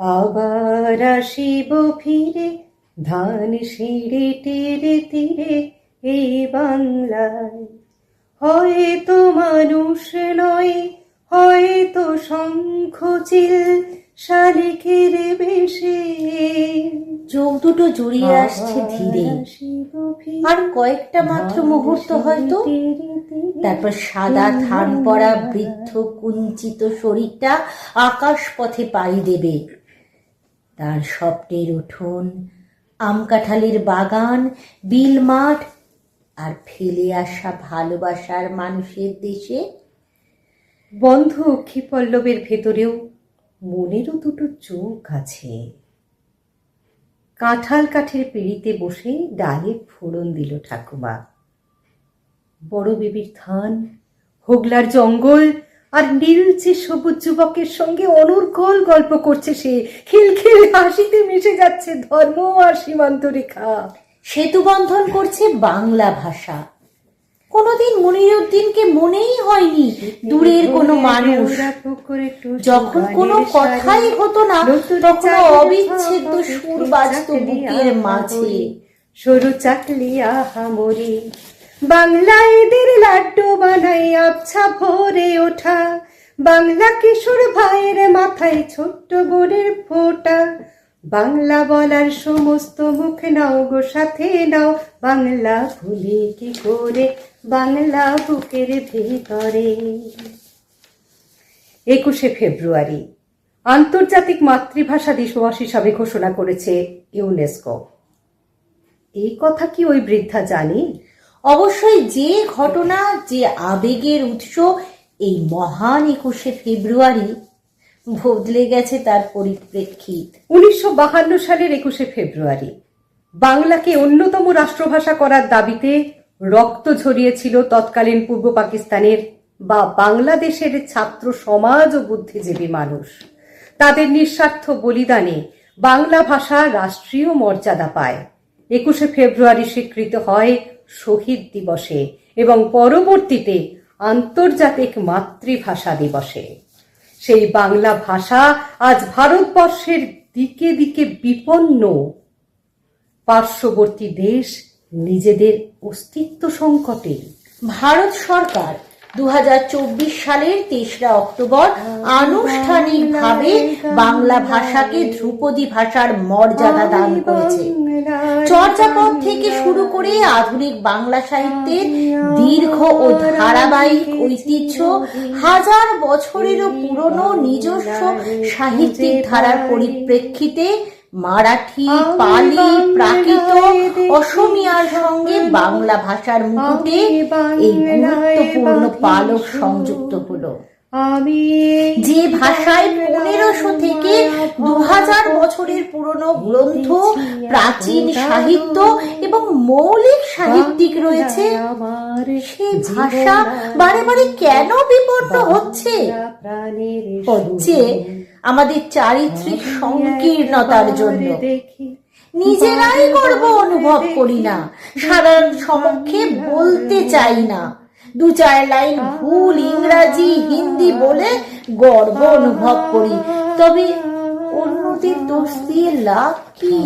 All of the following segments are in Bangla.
আবার আসিব ফিরে ধান সিঁড়ি তীরে তীরে এই বাংলায়। হয়তো মানুষ নয়, হয়তো শঙ্খচিল শালিকের বেশে। চোখ দুটো জড়িয়ে আসছে ধীরে, আর কয়েকটা মাত্র মুহূর্ত হয়তো, তারপর সাদা থান পরা বৃদ্ধ কুঞ্চিত শরীরটা আকাশ পথে পাড়ি দেবে। তার স্বপ্নের উঠোন, আম কাঁঠালের বাগান, বিল মাঠ, আর ফেলে আসা ভালোবাসার মানুষের দেশে। বন্ধ অক্ষি পল্লবের ভেতরেও মনেরও দুটো চোখ আছে। কাঁঠাল কাঠের পিঁড়িতে বসে ডালে ফোড়ন দিল ঠাকুমা। বড় বেবির থান, হোগলার জঙ্গল আর নীলচে সবুজ যুবকের সঙ্গে অনর্গল গল্প করছে সে। খিলখিল হাসিতে মিশে যাচ্ছে ধর্ম আর সীমান্ত রেখা। সেতু বন্ধন করছে বাংলা ভাষা। কোনোদিন মনিরুদ্দিনকে মনেই হয়নি দূরের কোনো মানুষ। যখন কোনো কথাই হতো না, তখন অবিচ্ছেদ্য সুর বাজত বুকের মাঝে। সরু চাকলি আহামরি বাংলা এদের লাড্ডু বানাই আবছা ভরে ওঠা। বাংলা কিশোর ভাইয়ের মাথায় ছোট্ট বোনের ফোঁটা। বাংলা বলার সমস্ত মুখ নাও গো সাথে নাও। বাংলা ভুলে কি করে বাংলা বুকের ভেতরে। 21শে ফেব্রুয়ারি আন্তর্জাতিক মাতৃভাষা দিবস হিসাবে ঘোষণা করেছে ইউনেস্কো। এই কথা কি ওই বৃদ্ধা জানি? অবশ্যই যে ঘটনা, যে আবেগের উৎস এই মহান 21শে ফেব্রুয়ারি, বদলে গেছে তার পরিপ্রেক্ষিত। 1952 সালের 21শে ফেব্রুয়ারি বাংলাকে অন্যতম রাষ্ট্রভাষা করার দাবিতে রক্ত ঝরিয়েছিল তৎকালীন পূর্ব পাকিস্তানের বা বাংলাদেশের ছাত্র সমাজ ও বুদ্ধিজীবী মানুষ। তাদের নিঃস্বার্থ বলিদানে বাংলা ভাষা রাষ্ট্রীয় মর্যাদা পায়। 21শে ফেব্রুয়ারি স্বীকৃত হয় শহীদ দিবসে এবং পরবর্তীতে আন্তর্জাতিক মাতৃভাষা দিবসে। সেই বাংলা ভাষা আজ ভারতবর্ষের দিকে দিকে বিপন্ন। পার্শ্ববর্তী দেশ নিজেদের অস্তিত্ব সংকটে। ভারত সরকার 2024 সালের 23 অক্টোবর আনুষ্ঠানিকভাবে বাংলা ভাষাকে ধ্রুপদী ভাষার মর্যাদা দান করেছে। চর্যাপদ থেকে শুরু করে আধুনিক বাংলা সাহিত্যের দীর্ঘ ও ধারাবাহিক ঐতিহ্য, হাজার বছরেরও পুরনো নিজস্ব সাহিত্যিক ধারার পরিপ্রেক্ষিতে মারাঠি, পালি, প্রাকৃত, অসমিয়ার সঙ্গে বাংলা ভাষার মুকুটে এই গুরুত্বপূর্ণ পালক সংযুক্ত হলো। যে ভাষায় 1500 থেকে 2000 বছরের পুরনো গ্রন্থ, প্রাচীন সাহিত্য এবং মৌলিক সাহিত্যিক রয়েছে, সে ভাষা বারে বারে কেন বিপন্ন হচ্ছে? আমাদের চারিত্রিক সংকীর্ণতার জন্য। নিজেরাই গর্ব অনুভব করি না, সাধারণ সমক্ষে বলতে চাই না। 2-4 লাইন ভুল ইংরাজি হিন্দি বলে গর্ব অনুভব করি, তবে অন্যদের দোষ দিয়ে লাভ কি?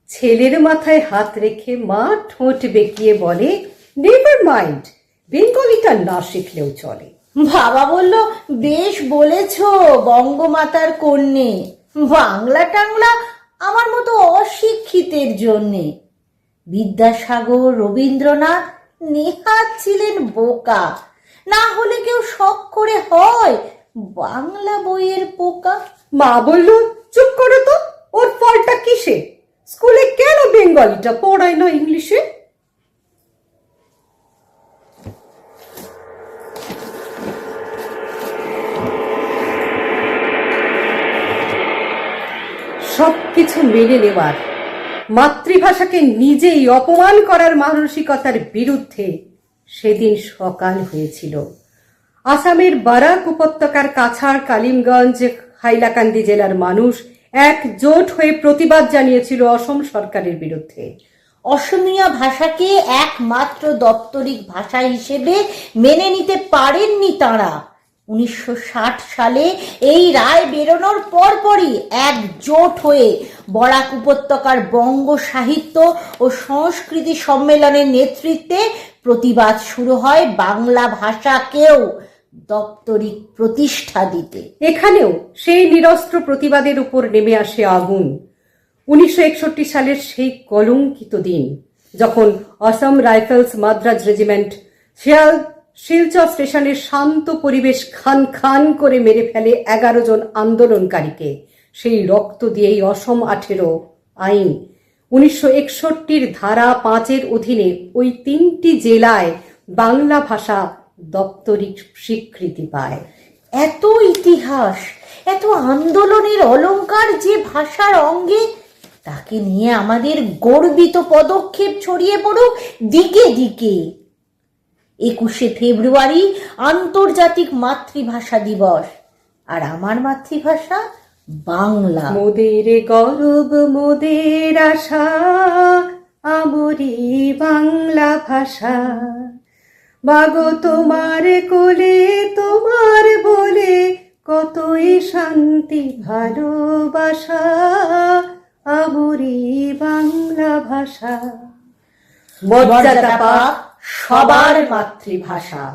ছেলের মাথায় হাত রেখে মা ঠোঁট বেঁকিয়ে বলে, নেভার মাইন্ড, বেঙ্গলিটা না শিখলেও চলে। বাবা বলল, বেশ বলেছ বঙ্গমাতার কন্যে, বাংলা টাংলা আমার মতো অশিক্ষিতের জন্যে। বিদ্যাসাগর, রবীন্দ্রনাথ নেহাত ছিলেন বোকা, না হলে কেউ শখ করে হয় বাংলা বইয়ের পোকা। মা বলল, চুপ করো তো, ওর ফলটা কিসে? স্কুলে কেন বেঙ্গলিটা পড়ায় না ইংলিশে? সবকিছু মেনে নেওয়ার, মাতৃভাষাকে নিজেই অপমান করার মানসিকতার বিরুদ্ধে সেদিন সকাল হয়েছিল। আসামের বারাক উপত্যকার কাছাড়, কালিমগঞ্জ, হাইলাকান্দি জেলার মানুষ একজোট হয়ে প্রতিবাদ জানিয়েছিল অসম সরকারের বিরুদ্ধে। অসমিয়া ভাষাকে একমাত্র দপ্তরিক ভাষা হিসেবে মেনে নিতে পারেননি তাঁরা। 1960 সালে এই রায় বেরোনোর পরপরই একজোট হয়ে বরাক উপত্যকার বঙ্গ সাহিত্য ও সংস্কৃতি সম্মেলনের নেতৃত্বে প্রতিবাদ শুরু হয় বাংলা ভাষাকেও দপ্তরিক প্রতিষ্ঠা দিতে। এখানেও সেই নিরস্ত্র প্রতিবাদের উপর নেমে আসে আগুন। 1961 সালের সেই কলঙ্কিত দিন যখন অসম রাইফেলস মাদ্রাজ রেজিমেন্ট শিলচর স্টেশনের শান্ত পরিবেশ খান খান করে মেরে ফেলে 11 জন আন্দোলনকারীকে। সেই রক্ত দিয়েই অসম 18 আইন 1961 ধারা 5-এর অধীনে ওই 3টি জেলায় বাংলা ভাষা দপ্তরিক স্বীকৃতি পায়। এত ইতিহাস, এত আন্দোলনের অলংকার যে ভাষার অঙ্গে, তাকে নিয়ে আমাদের গর্বিত পদক্ষেপ ছড়িয়ে পড়ুক দিকে দিকে। 21শে ফেব্রুয়ারি আন্তর্জাতিক মাতৃভাষা দিবস, আর আমার মাতৃভাষা বাংলা। মোদের গৌরব মোদের আশা, আমরি বাংলা ভাষা। মাগো তোমার কোলে তোমার বলে কতই শান্তি ভালোবাসা, আমরি বাংলা ভাষা। মর্যাদা পাক সবার মাতৃভাষা।